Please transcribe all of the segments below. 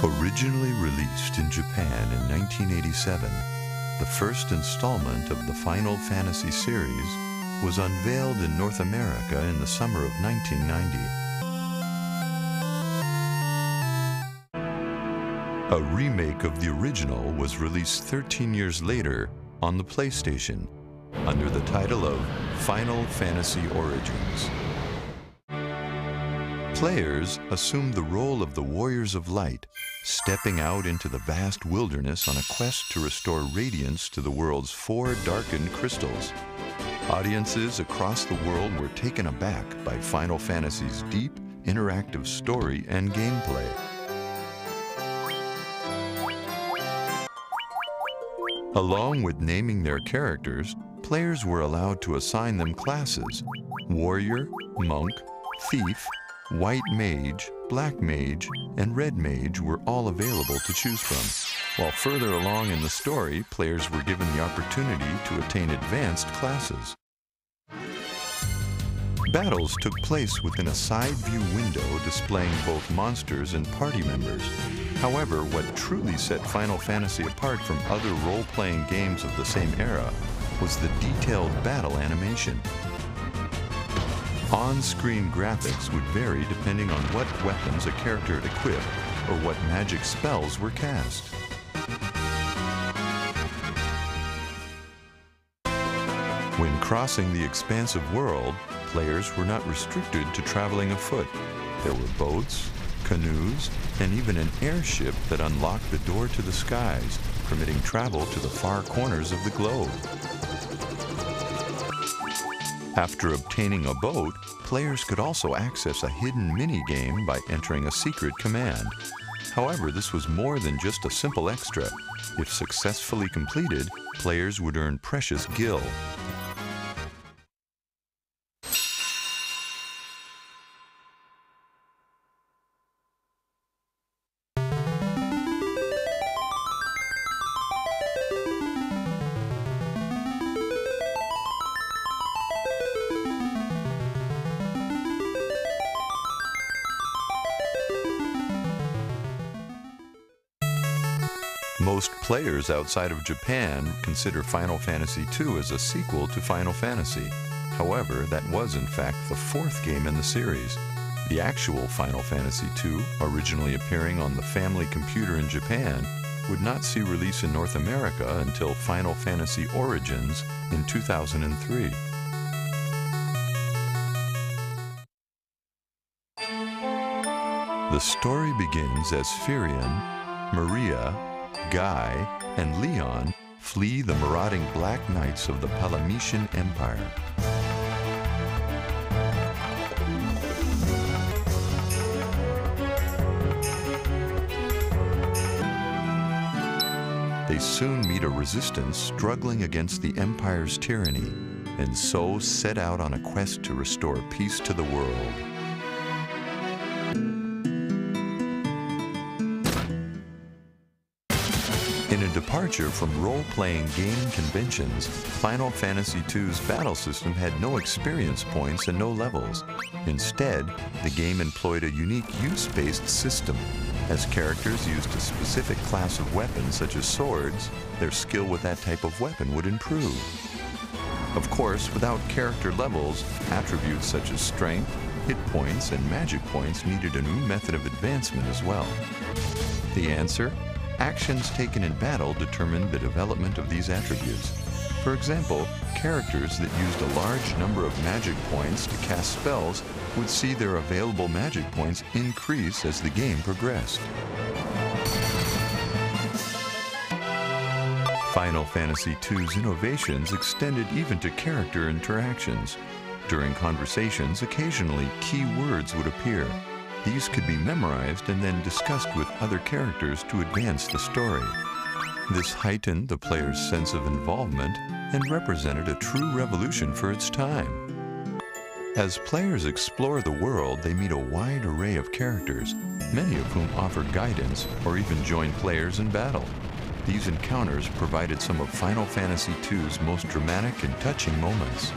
Originally released in Japan in 1987, the first installment of the Final Fantasy series was unveiled in North America in the summer of 1990. A remake of the original was released 13 years later on the PlayStation under the title of Final Fantasy Origins. Players assumed the role of the Warriors of Light, stepping out into the vast wilderness on a quest to restore radiance to the world's 4 darkened crystals. Audiences across the world were taken aback by Final Fantasy's deep, interactive story and gameplay. Along with naming their characters, players were allowed to assign them classes: Warrior, Monk, Thief, White Mage, Black Mage, and Red Mage were all available to choose from. While further along in the story, players were given the opportunity to attain advanced classes. Battles took place within a side view window displaying both monsters and party members. However, what truly set Final Fantasy apart from other role-playing games of the same era was the detailed battle animation. On-screen graphics would vary depending on what weapons a character had equipped or what magic spells were cast. When crossing the expansive world, players were not restricted to traveling afoot. There were boats, canoes, and even an airship that unlocked the door to the skies, permitting travel to the far corners of the globe. After obtaining a boat, players could also access a hidden mini-game by entering a secret command. However, this was more than just a simple extra. If successfully completed, players would earn precious gil. Most players outside of Japan consider Final Fantasy II as a sequel to Final Fantasy. However, that was in fact the 4th game in the series. The actual Final Fantasy II, originally appearing on the family computer in Japan, would not see release in North America until Final Fantasy Origins in 2003. The story begins as Firion, Maria, Guy, and Leon flee the marauding Black Knights of the Palametian Empire. They soon meet a resistance struggling against the Empire's tyranny, and so set out on a quest to restore peace to the world. In a departure from role-playing game conventions, Final Fantasy II's battle system had no experience points and no levels. Instead, the game employed a unique use-based system. As characters used a specific class of weapons, such as swords, their skill with that type of weapon would improve. Of course, without character levels, attributes such as strength, hit points, and magic points needed a new method of advancement as well. The answer? Actions taken in battle determined the development of these attributes. For example, characters that used a large number of magic points to cast spells would see their available magic points increase as the game progressed. Final Fantasy II's innovations extended even to character interactions. During conversations, occasionally key words would appear. These could be memorized and then discussed with other characters to advance the story. This heightened the player's sense of involvement and represented a true revolution for its time. As players explore the world, they meet a wide array of characters, many of whom offer guidance or even join players in battle. These encounters provided some of Final Fantasy II's most dramatic and touching moments.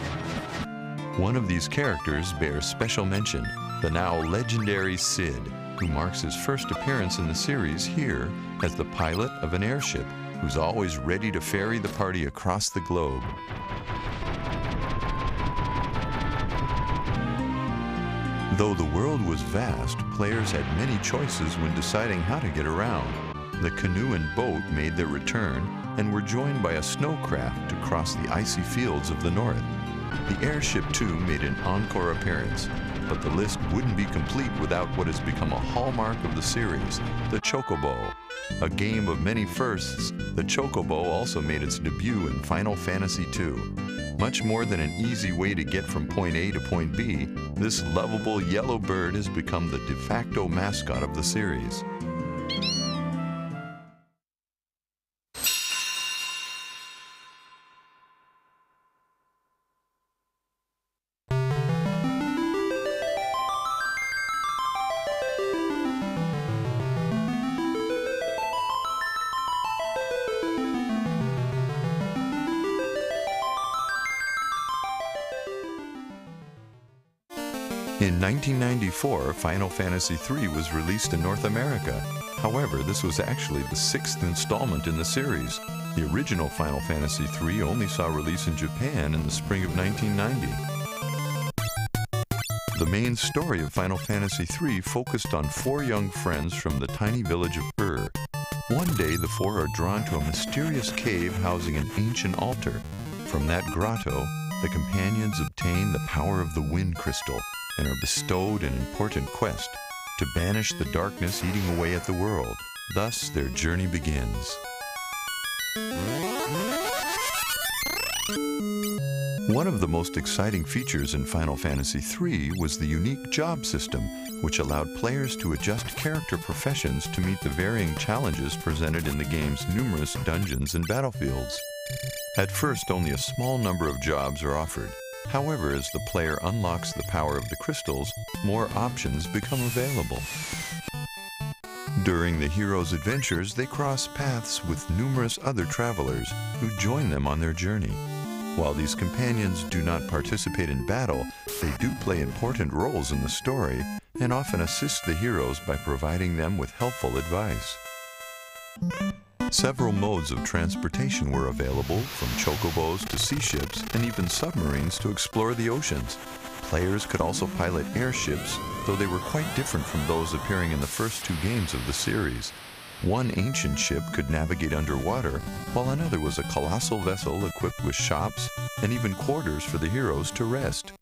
One of these characters bears special mention: the now legendary Cid, who marks his first appearance in the series here as the pilot of an airship who's always ready to ferry the party across the globe. Though the world was vast, players had many choices when deciding how to get around. The canoe and boat made their return and were joined by a snowcraft to cross the icy fields of the north. The airship too made an encore appearance, but the list wouldn't be complete without what has become a hallmark of the series, the Chocobo. A game of many firsts, the Chocobo also made its debut in Final Fantasy II. Much more than an easy way to get from point A to point B, this lovable yellow bird has become the de facto mascot of the series. In 1994, Final Fantasy III was released in North America. However, this was actually the 6th installment in the series. The original Final Fantasy III only saw release in Japan in the spring of 1990. The main story of Final Fantasy III focused on 4 young friends from the tiny village of Ur. One day, the 4 are drawn to a mysterious cave housing an ancient altar. From that grotto, the companions obtain the power of the Wind Crystal and are bestowed an important quest to banish the darkness eating away at the world. Thus, their journey begins. One of the most exciting features in Final Fantasy III was the unique job system, which allowed players to adjust character professions to meet the varying challenges presented in the game's numerous dungeons and battlefields. At first, only a small number of jobs are offered. However, as the player unlocks the power of the crystals, more options become available. During the hero's adventures, they cross paths with numerous other travelers who join them on their journey. While these companions do not participate in battle, they do play important roles in the story and often assist the heroes by providing them with helpful advice. Several modes of transportation were available, from chocobos to sea ships and even submarines to explore the oceans. Players could also pilot airships, though they were quite different from those appearing in the first 2 games of the series. One ancient ship could navigate underwater, while another was a colossal vessel equipped with shops and even quarters for the heroes to rest.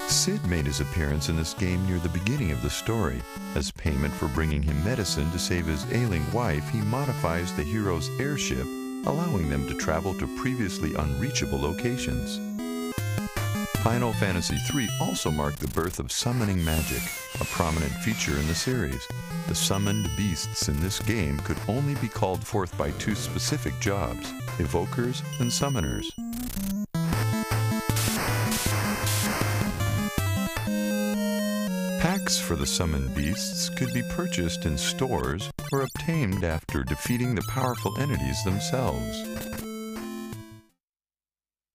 Sid made his appearance in this game near the beginning of the story. As payment for bringing him medicine to save his ailing wife, he modifies the hero's airship, allowing them to travel to previously unreachable locations. Final Fantasy III also marked the birth of summoning magic, a prominent feature in the series. The summoned beasts in this game could only be called forth by 2 specific jobs, evokers and summoners. Packs for the summoned beasts could be purchased in stores or obtained after defeating the powerful entities themselves.